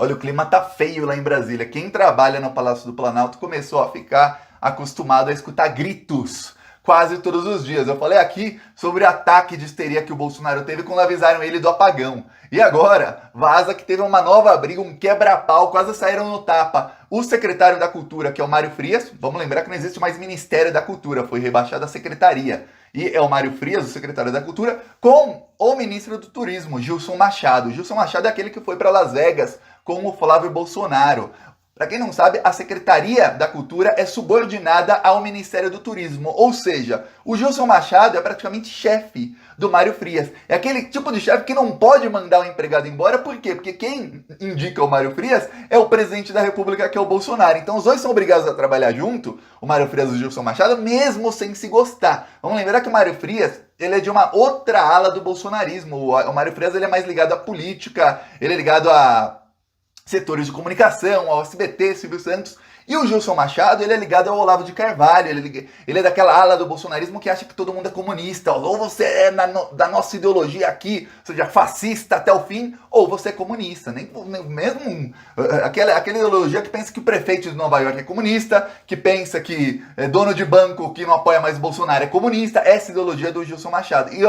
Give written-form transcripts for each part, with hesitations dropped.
Olha, o clima tá feio lá em Brasília. Quem trabalha no Palácio do Planalto começou a ficar acostumado a escutar gritos quase todos os dias. Eu falei aqui sobre o ataque de histeria que o Bolsonaro teve quando avisaram ele do apagão. E agora, vaza que teve uma nova briga, um quebra-pau, quase saíram no tapa. O secretário da Cultura, que é o Mário Frias, vamos lembrar que não existe mais Ministério da Cultura, foi rebaixado a secretaria. E é o Mário Frias, o secretário da Cultura, com o ministro do Turismo, Gilson Machado. Gilson Machado é aquele que foi para Las Vegas com o Flávio Bolsonaro. Para quem não sabe, a Secretaria da Cultura é subordinada ao Ministério do Turismo, ou seja, o Gilson Machado é praticamente chefe do Mário Frias. É aquele tipo de chefe que não pode mandar o empregado embora, por quê? Porque quem indica o Mário Frias é o presidente da República, que é o Bolsonaro. Então os dois são obrigados a trabalhar junto, o Mário Frias e o Gilson Machado, mesmo sem se gostar. Vamos lembrar que o Mário Frias, ele é de uma outra ala do bolsonarismo. O Mário Frias, ele é mais ligado à política, ele é ligado a setores de comunicação, ao SBT, Silvio Santos. E o Gilson Machado, ele é ligado ao Olavo de Carvalho, ele é daquela ala do bolsonarismo que acha que todo mundo é comunista, ou você é da nossa ideologia aqui, ou seja, fascista até o fim, ou você é comunista. Mesmo aquela ideologia que pensa que o prefeito de Nova York é comunista, que pensa que dono de banco que não apoia mais o Bolsonaro é comunista, essa ideologia do Gilson Machado. E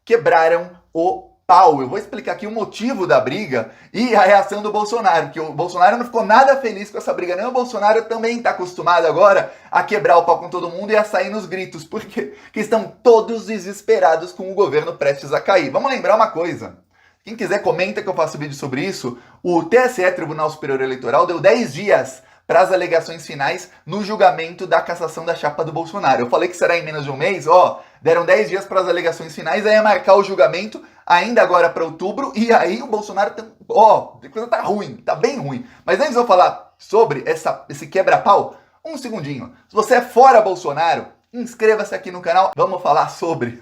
quebraram o pau. Eu vou explicar aqui o motivo da briga e a reação do Bolsonaro, que o Bolsonaro não ficou nada feliz com essa briga, nem o Bolsonaro também está acostumado agora a quebrar o pau com todo mundo e a sair nos gritos, porque estão todos desesperados com o governo prestes a cair. Vamos lembrar uma coisa, quem quiser comenta que eu faço vídeo sobre isso, o TSE, Tribunal Superior Eleitoral, deu 10 dias para as alegações finais no julgamento da cassação da chapa do Bolsonaro. Eu falei que será em menos de um mês, deram 10 dias para as alegações finais, aí ia marcar o julgamento ainda agora para outubro, e aí o Bolsonaro a coisa tá ruim, tá bem ruim. Mas antes de eu falar sobre esse quebra-pau, um segundinho. Se você é fora Bolsonaro, inscreva-se aqui no canal. Vamos falar sobre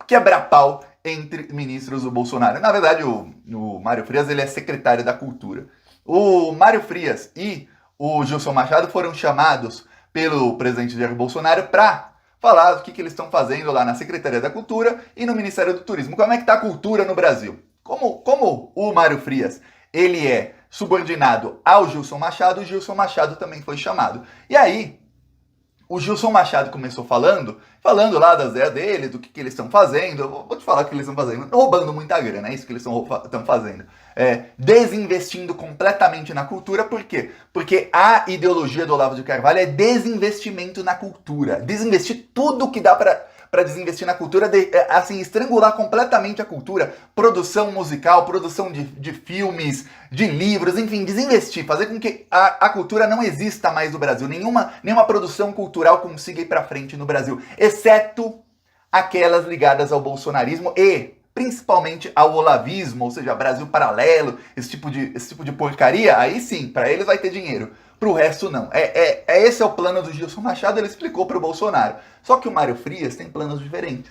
quebra-pau entre ministros do Bolsonaro. Na verdade, o Mário Frias, ele é secretário da Cultura. O Mário Frias e o Gilson Machado foram chamados pelo presidente Jair Bolsonaro para falar do que eles estão fazendo lá na Secretaria da Cultura e no Ministério do Turismo. Como é que está a cultura no Brasil? Como o Mário Frias, ele é subordinado ao Gilson Machado, o Gilson Machado também foi chamado. E aí, o Gilson Machado começou falando lá das ideias dele, do que eles estão fazendo. Eu vou te falar o que eles estão fazendo. Roubando muita grana, é isso que eles estão fazendo. Desinvestindo completamente na cultura. Por quê? Porque a ideologia do Olavo de Carvalho é desinvestimento na cultura. Desinvestir tudo que dá para desinvestir na cultura, assim, estrangular completamente a cultura, produção musical, produção de filmes, de livros, enfim, desinvestir, fazer com que a cultura não exista mais no Brasil, nenhuma produção cultural consiga ir para frente no Brasil, exceto aquelas ligadas ao bolsonarismo e principalmente ao olavismo, ou seja, Brasil Paralelo, esse tipo de porcaria, aí sim, para eles vai ter dinheiro. Pro resto, não. Esse é o plano do Gilson Machado, ele explicou pro Bolsonaro. Só que o Mário Frias tem planos diferentes.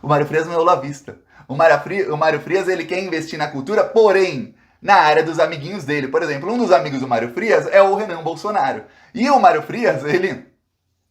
O Mário Frias não é olavista. O Mário Frias, ele quer investir na cultura, porém, na área dos amiguinhos dele. Por exemplo, um dos amigos do Mário Frias é o Renan Bolsonaro. E o Mário Frias, ele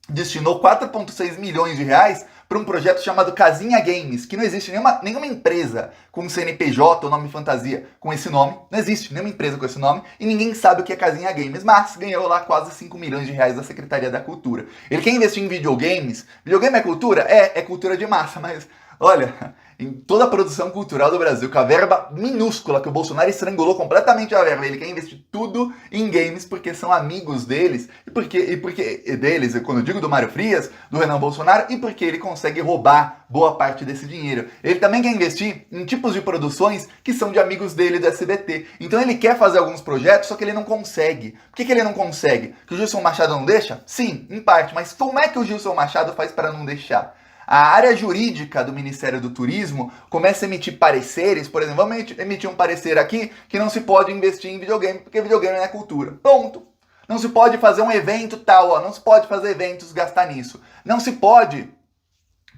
destinou 4,6 milhões de reais para um projeto chamado Casinha Games, que não existe nenhuma empresa com CNPJ ou nome fantasia com esse nome, não existe nenhuma empresa com esse nome, e ninguém sabe o que é Casinha Games, mas ganhou lá quase 5 milhões de reais da Secretaria da Cultura. Ele quer investir em videogames. Videogame é cultura? É cultura de massa, mas olha, em toda a produção cultural do Brasil, com a verba minúscula, que o Bolsonaro estrangulou completamente a verba, ele quer investir tudo em games porque são amigos deles, e porque deles, quando eu digo do Mário Frias, do Renan Bolsonaro, e porque ele consegue roubar boa parte desse dinheiro. Ele também quer investir em tipos de produções que são de amigos dele do SBT. Então ele quer fazer alguns projetos, só que ele não consegue. Por que ele não consegue? Que o Gilson Machado não deixa? Sim, em parte, mas como é que o Gilson Machado faz para não deixar? A área jurídica do Ministério do Turismo começa a emitir pareceres, por exemplo, vamos emitir um parecer aqui que não se pode investir em videogame, porque videogame não é cultura. Ponto. Não se pode fazer um evento tal, não se pode fazer eventos, gastar nisso. Não se pode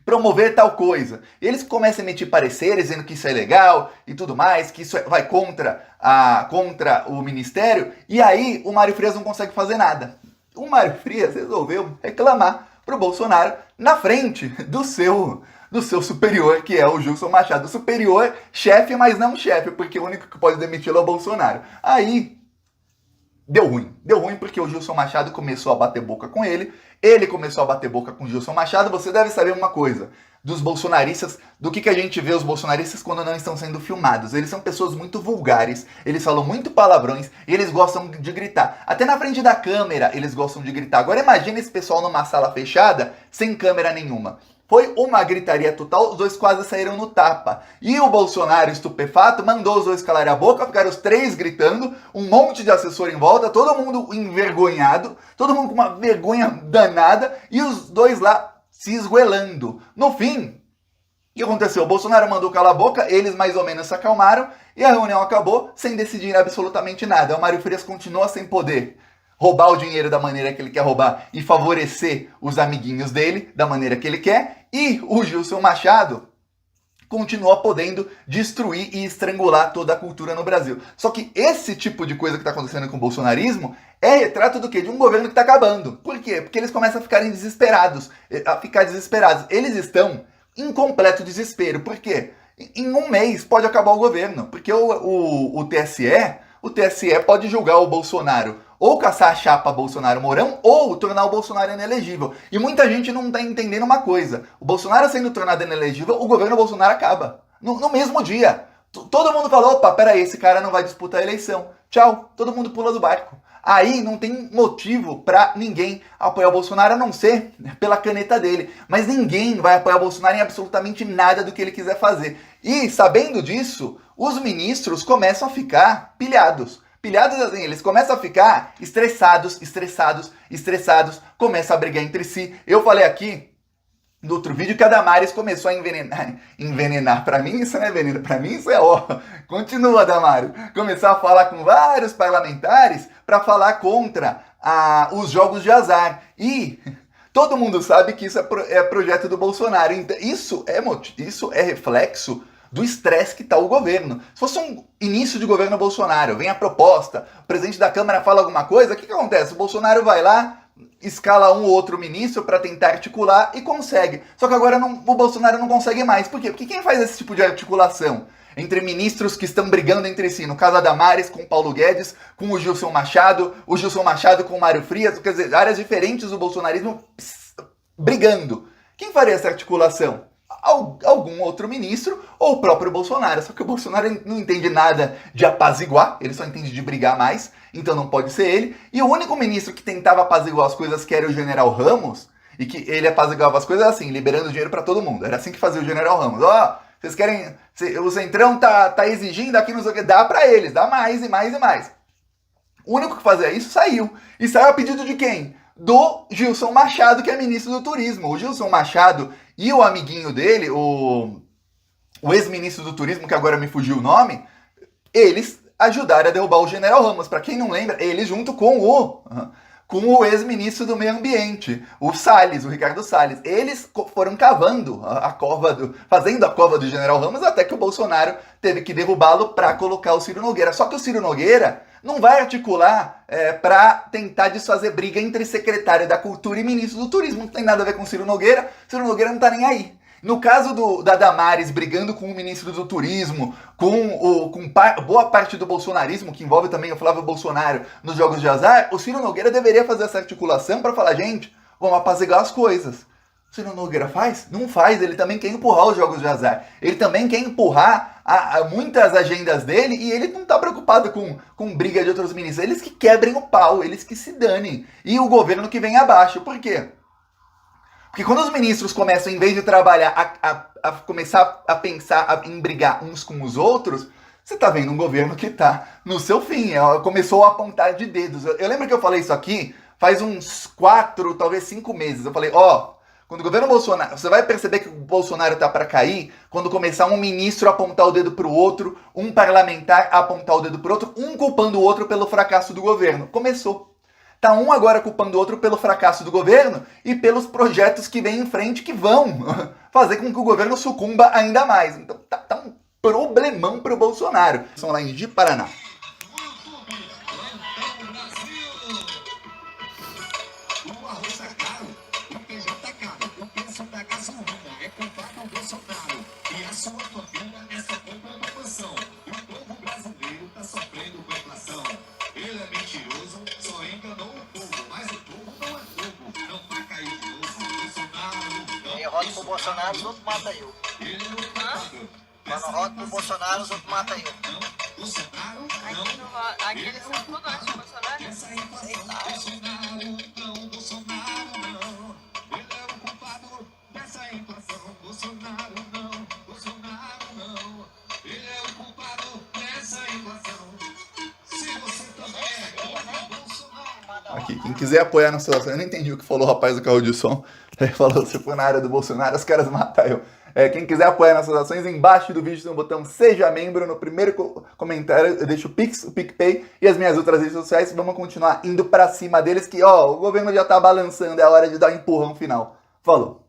promover tal coisa. E eles começam a emitir pareceres dizendo que isso é legal e tudo mais, que isso vai contra o Ministério, e aí o Mário Frias não consegue fazer nada. O Mário Frias resolveu reclamar pro Bolsonaro na frente do seu do seu superior, que é o Gilson Machado. Superior, chefe, mas não chefe, porque o único que pode demiti-lo é o Bolsonaro. Aí, deu ruim. Deu ruim porque o Gilson Machado começou a bater boca com ele começou a bater boca com o Gilson Machado. Você deve saber uma coisa dos bolsonaristas, do que a gente vê os bolsonaristas quando não estão sendo filmados. Eles são pessoas muito vulgares, eles falam muito palavrões e eles gostam de gritar. Até na frente da câmera eles gostam de gritar. Agora imagina esse pessoal numa sala fechada, sem câmera nenhuma. Foi uma gritaria total, os dois quase saíram no tapa. E o Bolsonaro, estupefato, mandou os dois calarem a boca, ficaram os três gritando, um monte de assessor em volta, todo mundo envergonhado, todo mundo com uma vergonha danada, e os dois lá se esgoelando. No fim, o que aconteceu? O Bolsonaro mandou calar a boca, eles mais ou menos se acalmaram, e a reunião acabou sem decidir absolutamente nada. O Mário Frias continua sem poder roubar o dinheiro da maneira que ele quer roubar e favorecer os amiguinhos dele da maneira que ele quer, e o Gilson Machado continua podendo destruir e estrangular toda a cultura no Brasil. Só que esse tipo de coisa que está acontecendo com o bolsonarismo é retrato do quê? De um governo que está acabando. Por quê? Porque eles começam a ficarem desesperados, Eles estão em completo desespero. Por quê? Em um mês pode acabar o governo, porque o TSE pode julgar o Bolsonaro ou caçar a chapa Bolsonaro-Mourão, ou tornar o Bolsonaro inelegível. E muita gente não está entendendo uma coisa. O Bolsonaro sendo tornado inelegível, o governo Bolsonaro acaba. No mesmo dia. Todo mundo falou, opa, peraí, esse cara não vai disputar a eleição. Tchau, todo mundo pula do barco. Aí não tem motivo para ninguém apoiar o Bolsonaro, a não ser pela caneta dele. Mas ninguém vai apoiar o Bolsonaro em absolutamente nada do que ele quiser fazer. E, sabendo disso, os ministros começam a ficar pilhados. Pilhados assim, eles começam a ficar estressados, começam a brigar entre si. Eu falei aqui no outro vídeo que a Damares começou a envenenar. Pra mim isso não é veneno, pra mim isso é ó. Continua, Damares. Começou a falar com vários parlamentares para falar contra os jogos de azar. E todo mundo sabe que isso é projeto do Bolsonaro. Então, isso é reflexo do estresse que está o governo. Se fosse um início de governo Bolsonaro, vem a proposta, o presidente da Câmara fala alguma coisa, o que acontece? O Bolsonaro vai lá, escala um ou outro ministro para tentar articular e consegue. Só que agora o Bolsonaro não consegue mais. Por quê? Porque quem faz esse tipo de articulação entre ministros que estão brigando entre si, no caso a Damares com o Paulo Guedes, com o Gilson Machado com o Mário Frias, quer dizer, áreas diferentes do bolsonarismo brigando. Quem faria essa articulação? Algum outro ministro ou o próprio Bolsonaro. Só que o Bolsonaro não entende nada de apaziguar, ele só entende de brigar mais, então não pode ser ele. E o único ministro que tentava apaziguar as coisas, que era o General Ramos, e que ele apaziguava as coisas assim, liberando dinheiro para todo mundo. Era assim que fazia o General Ramos. Ó, vocês querem... O Centrão tá exigindo aqui, não sei o que, dá para eles, dá mais e mais e mais. O único que fazia isso saiu. E saiu a pedido de quem? Do Gilson Machado, que é ministro do Turismo. O Gilson Machado e o amiguinho dele, o ex-ministro do Turismo, que agora me fugiu o nome, eles ajudaram a derrubar o General Ramos. Para quem não lembra, ele junto com o ex-ministro do Meio Ambiente, o Salles, o Ricardo Salles. Eles foram cavando fazendo a cova do General Ramos, até que o Bolsonaro teve que derrubá-lo para colocar o Ciro Nogueira. Só que o Ciro Nogueira não vai articular para tentar desfazer briga entre secretário da Cultura e ministro do Turismo. Não tem nada a ver com o Ciro Nogueira. Ciro Nogueira não tá nem aí. No caso da Damares brigando com o ministro do Turismo, com boa parte do bolsonarismo, que envolve também o Flávio Bolsonaro nos jogos de azar, o Ciro Nogueira deveria fazer essa articulação para falar, gente, vamos apaziguar as coisas. O Ciro Nogueira faz? Não faz, ele também quer empurrar os jogos de azar. Ele também quer empurrar muitas agendas dele e ele não está preocupado com briga de outros ministros. Eles que quebrem o pau, eles que se danem. E o governo que vem abaixo. Por quê? Porque quando os ministros começam, em vez de trabalhar, a começar a pensar em brigar uns com os outros, você tá vendo um governo que tá no seu fim. Começou a apontar de dedos. Eu lembro que eu falei isso aqui faz uns 4, talvez 5 meses. Eu falei, quando o governo Bolsonaro... Você vai perceber que o Bolsonaro tá para cair quando começar um ministro a apontar o dedo pro outro, um parlamentar a apontar o dedo pro outro, um culpando o outro pelo fracasso do governo. Começou. Tá um agora culpando o outro pelo fracasso do governo e pelos projetos que vêm em frente que vão fazer com que o governo sucumba ainda mais. Então tá um problemão pro Bolsonaro. São lá em Ji-Paraná. O arroz tá caro, o feijão tá caro, o preço da gasolina é culpa do Bolsonaro. roto pro Bolsonaro, os outros matam eu. Quando roto pro Bolsonaro, os outros matam eu. Aqueles são tudo anti-Bolsonaro? Aqui, quem quiser apoiar na situação, eu não entendi o que falou o rapaz do carro de som. Ele falou, se for na área do Bolsonaro, os caras matam eu. Quem quiser apoiar nossas ações, embaixo do vídeo tem um botão Seja Membro. No primeiro comentário eu deixo o Pix, o PicPay e as minhas outras redes sociais. Vamos continuar indo pra cima deles que, ó, o governo já tá balançando, é a hora de dar um empurrão final. Falou!